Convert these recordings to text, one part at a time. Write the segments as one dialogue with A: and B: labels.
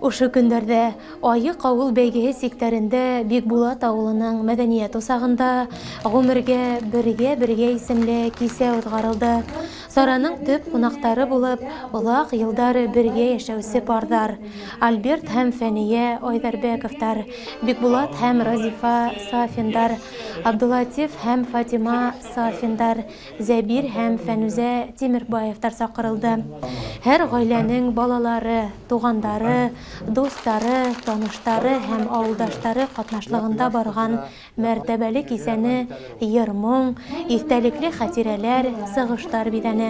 A: Ошо көндәрдә Айык авыл бәйгеһе сиктәрендә Бикбулат авылының мәдәният усагында гомергә бергә исемле кисә узгарылды. Сараның төп кунактары булып, улак елдары бергә яшәүче пардар Альберт һәм Фәния Айдарбековтар, Бикбулат һәм Разифа Сафиндар, Абдулатиф һәм Фатима Сафиндар, Зәбир һәм Фәнүзә Тимербаевтар сакырылды. Һәр гаиләнең балалары, тугандары, достары, таныштары һәм авылдаштары катнашлыгында барган мәртәбәле кисәне йыр-моң, истәлекле хатирәләр, сыгыштар бидәне.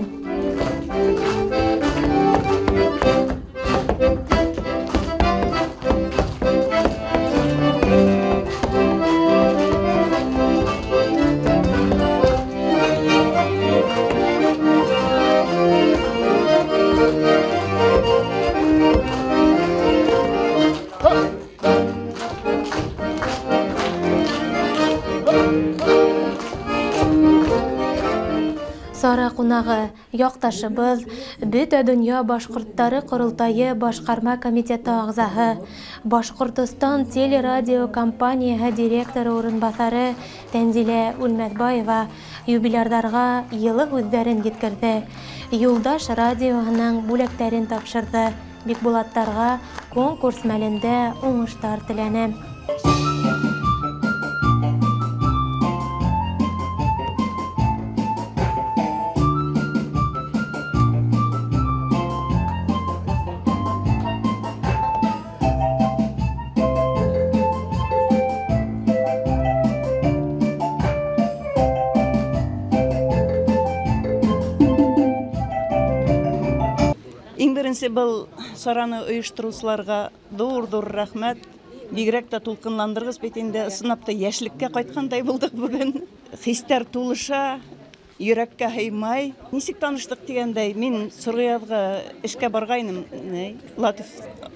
A: Сара кунагы, якташыбыз, Бөтә дөнья башкортлары корылтайы башкарма комитеты агзаһы, Башкортстан телерадио компанияһы директоры урынбасары Тәнзилә Үлмәтбаева юбилярдарга йылы үздәрен җиткерде. Юлдаш радиоһының бүләктәрен тапшырды. Бикбулаттарга конкурс мәлендә уңыштар теләне.
B: Беренче был сараны оештыручыларга dur рәхмәт. Бигрәк тә тулкынландыргыс бит инде сынапта яшьлеккә кайткандай булдык бүген. Хистәр тулыша, йөрәккә һыймай. Ничек таныштык дигәндәй, мин Сурыязга эшкә баргайным. Латиф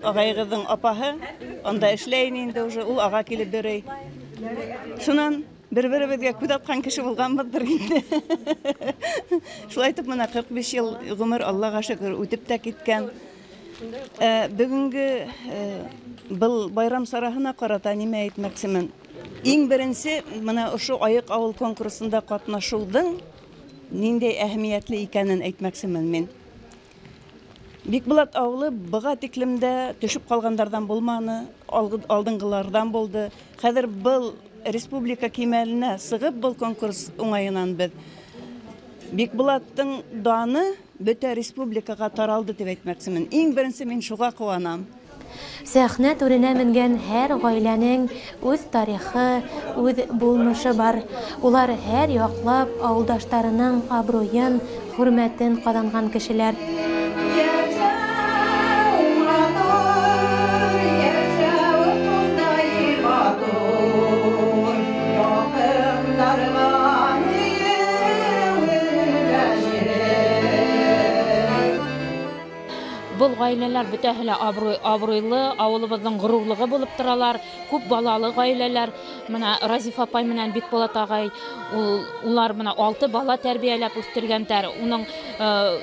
B: агайгызның апаһы, анда эшләйм инде уже, ул ага килеп бирей. Шуннан бер-беребезгә күз аткан кеше булганбыздыр инде. Шулай итеп, менә 45 ел гомер, Аллага шөкер, үтеп тә киткән. Бүгенге был байрам сараһына карата нимә әйтмәксемен? Иң беренче, менә ошо Айык авыл конкурсында катнашуның ниндәй әһәмиятле икәнен әйтмәксемен мин. Бикбулат авылы быга тиклемдә төшүп калгандардан булманы, алдынгылардан булды. Хәзер был республика кимәленә сыгып был конкурс уңайынан без. Бикбулаттың даны бөтә республикага таралды дип әйтмәксемен. Иң беренче мин шуга куанам.
A: Сәхнә түренә менгән һәр гаиләнең үз тарихы, үз булмышы бар. Улар һәр яклап авылдаштарының абруен, хөрмәтен казанган кешеләр.
C: Бұл гаиләләр бөтәһе лә абруйлы, авылыбызның горурлыгы булып торалар. Күп балалы гаиләләр. Менә Разифа апай менән Бикбулат агай, улар менә 6 бала тәрбияләп үстергәннәр. Уның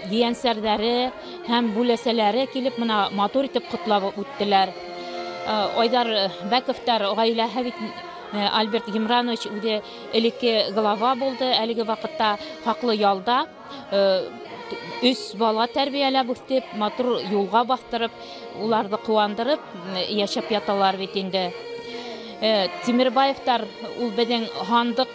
C: диянсәрләре һәм бүләсәләре килеп менә матур итеп котлап үттеләр. Айдар Бәковтар гаиләһе бит Альберт Гимранович үзе элекке глава булды. Әлеге вакытта хаклы ялда 3 бала тәрбияләп үстеп, матур юлга бастырып, уларны куандырып яшәп яталар бит инде. Тимербаевтар ул безнең хандык,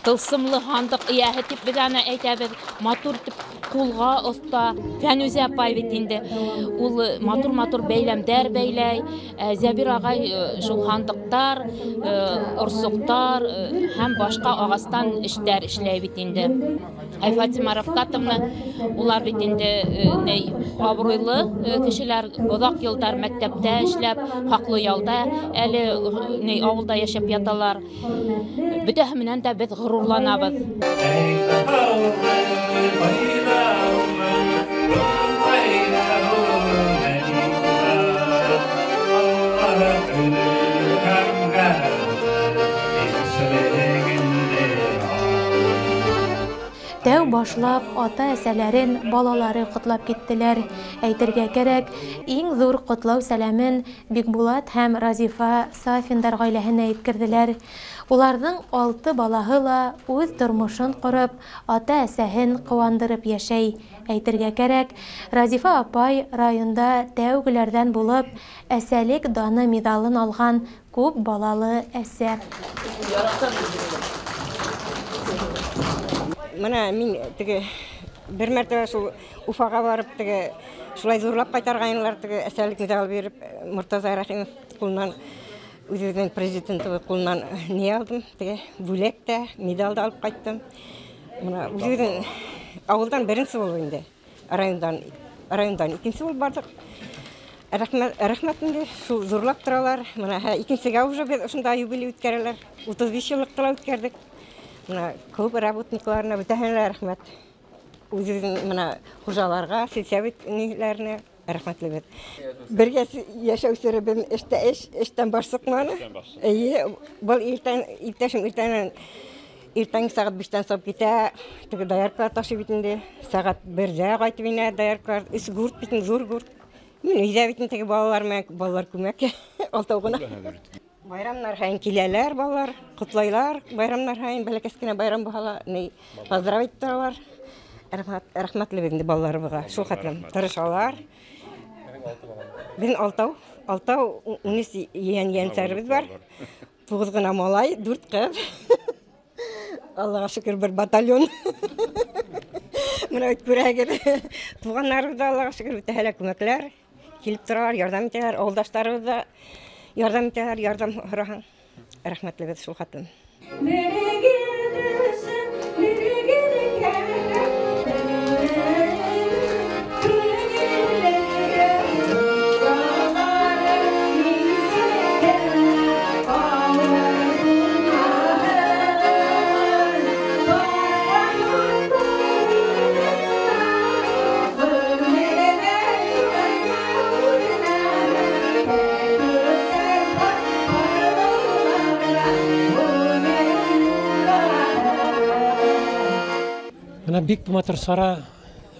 C: тылсымлы хандык ияһе дип без аны әйтәбез. Матур итеп кулга оста. Фәнүзә апай бит инде. Ул матур бәйләмдәр бәйләй. Зәбир агай шул хандыктар, орсуктар һәм башка агастан эшләр эшләй бит инде. Фатима Рафкатовна, улар бит инде абруйлы кешеләр, озак елдар мәктәптә эшләп, хаклы ялда, әле авылда яшәп яталар. Бөтәһе менән дә без горурланабыз.
A: башлап ата-әсәләрен, балалары котлап киттеләр. Әйтергә кирәк, иң зур котлау сәламен Бикбулат һәм Разифа Сафиндар гаиләһенә иткерделәр. Уларның 6 балаһы ла үз тормышын корып, ата-әсәһен куандырып яшәй. Әйтергә кирәк, Разифа апай районда тәүгеләрдән булып әсәлек даны медалын алган күп балалы әсә.
D: Менә мин теге бер мәртәбә шул Уфага барып теге шулай зурлап кайтарганнар, теге әсәлек медаль биреп Муртаза Рахимов кулыннан үзебезнең президент кулыннан не алдым, теге бүләк тә, медаль да алып кайттым. Менә үзебезнең авылдан беренче булып инде. Райондан икенче булып бардык. Рәхмәт инде, шул зурлап торалар. Менә икенчегә уже без ошында юбилей үткәрәләр. 35 еллык тыла үткәрдек. Менә клуб работникларына бөтәһенә рәхмәт. Үзебезнең менә хуҗаларга, сельсовет-ниләренә рәхмәтле бит. Бергә яшәү сөребен эштән башсыкманы. Бу иртән сәгать 5-тән сап китә, теге даярка ташы битендә, сәгать 1дә кайтып инә даярка, үс гурт битен, зур гурт. Мин өйдә битен теге балалар күмәк, алтау гына. Байрамнар һәйин киләләр балалар, котлайлар, байрамнар һәйин бәләкәс кенә байрам булһа, поздравить итәләр. Рәхмәтле бит балаларыбызга, шул хәтлем тырышалар. Безнең алтау 13 яньсәрбез бар. 9 гына малай, 4 кыз. Аллаға шөкер бер батальон. Менә күрәгез. Туганнарыбыз да Аллаға шөкер бөтәһеләр күмәкләр. Килеп торалар, ярдәм итәләр, авылдашларыбыз да ярдәм итәләр, ярдәм һораһаң. Рәхмәтле бит шул хәтлем.
E: Менә бик матур сара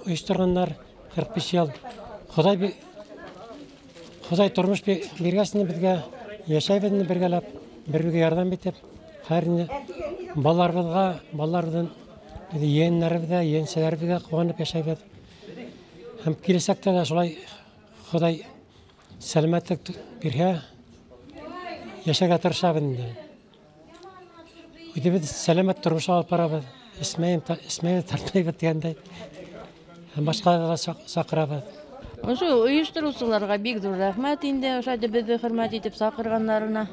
E: оештырганнар 45 ел. Ходай тормыш биргәсен безгә, яшәйбезне бергәләп, бер-бергә ярдәм итеп, һәрне балаларыбыздан yeğenlerimize, yeğençelerimize kovanıp yaşayıp hem kilisekte de şolay Xuday selametlik birhe yaşaga tırşabın. Uydu biz selamet durmuşa alıp barabız. İsmeyi tartmayıp diyende hem başka da sakırabız.
F: Oşu uyuşturucularga big dur rahmat indi. Oşaydı bizi hürmet edip sakırganlarına.